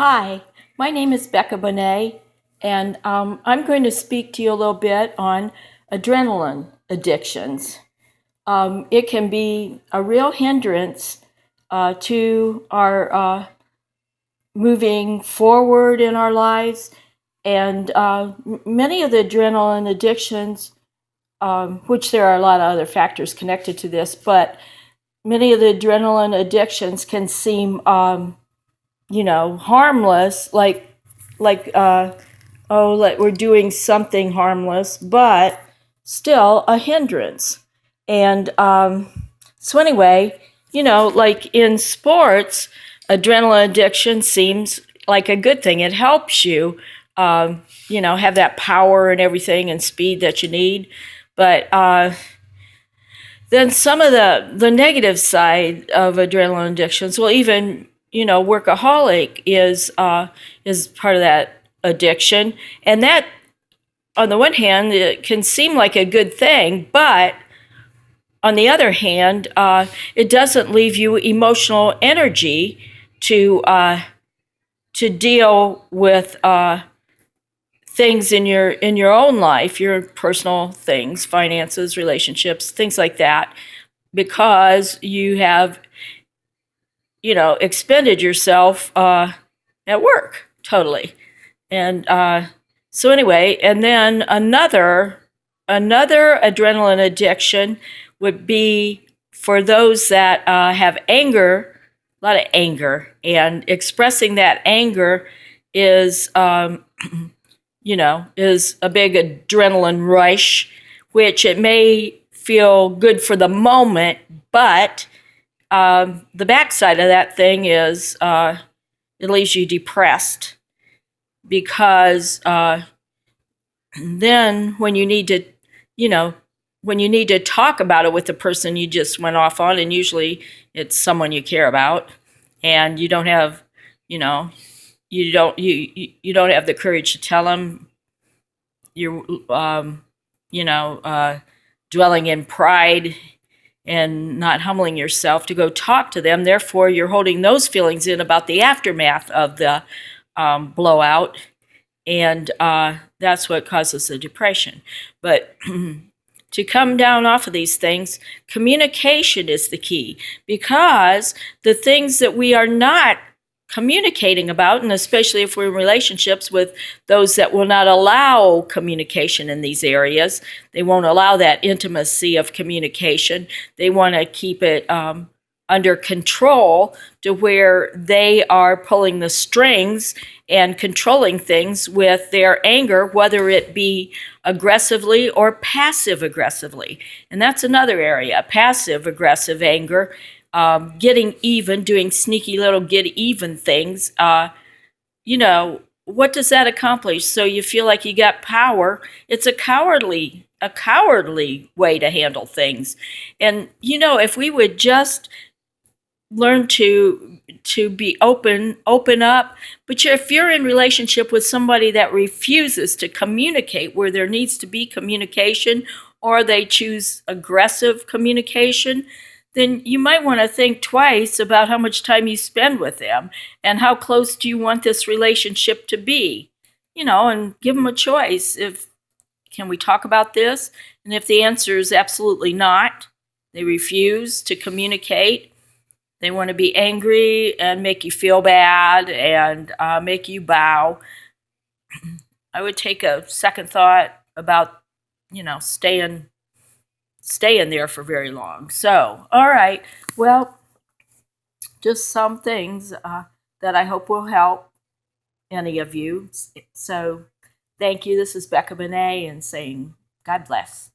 Hi, my name is Becca Bonet, and I'm going to speak to you a little bit on adrenaline addictions. It can be a real hindrance to our moving forward in our lives, and many of the adrenaline addictions, which there are a lot of other factors connected to this, but many of the adrenaline addictions can seem harmless, like we're doing something harmless, but still a hindrance. And so anyway, like in sports, adrenaline addiction seems like a good thing. It helps you, have that power and everything and speed that you need. But then some of the negative side of adrenaline addictions, well, even workaholic is part of that addiction, and that on the one hand it can seem like a good thing, but on the other hand, it doesn't leave you emotional energy to deal with things in your own life, your personal things, finances, relationships, things like that, because you have expended yourself at work totally. And so anyway, and then another adrenaline addiction would be for those that have anger, a lot of anger, and expressing that anger is is a big adrenaline rush, which it may feel good for the moment, but the backside of that thing is it leaves you depressed because then when you need to talk about it with the person you just went off on, and usually it's someone you care about, and you don't have, you don't have the courage to tell them. You're, dwelling in pride and not humbling yourself to go talk to them. Therefore, you're holding those feelings in about the aftermath of the blowout, and that's what causes the depression. But to come down off of these things, communication is the key, because the things that we are not communicating about, and especially if we're in relationships with those that will not allow communication in these areas, they won't allow that intimacy of communication. They want to keep it under control to where they are pulling the strings and controlling things with their anger, whether it be aggressively or passive aggressively. And that's another area, passive aggressive anger, getting even, doing sneaky little get even things. What does that accomplish? So you feel like you got power. It's a cowardly way to handle things. And if we would just learn to be open up. But if you're in relationship with somebody that refuses to communicate where there needs to be communication, or they choose aggressive communication, then you might want to think twice about how much time you spend with them and how close do you want this relationship to be, and give them a choice. Can we talk about this? And if the answer is absolutely not, they refuse to communicate, they want to be angry and make you feel bad and make you bow, I would take a second thought about, staying there for very long. So, all right. Well, just some things that I hope will help any of you. So, thank you. This is Becca Bonet, and saying God bless.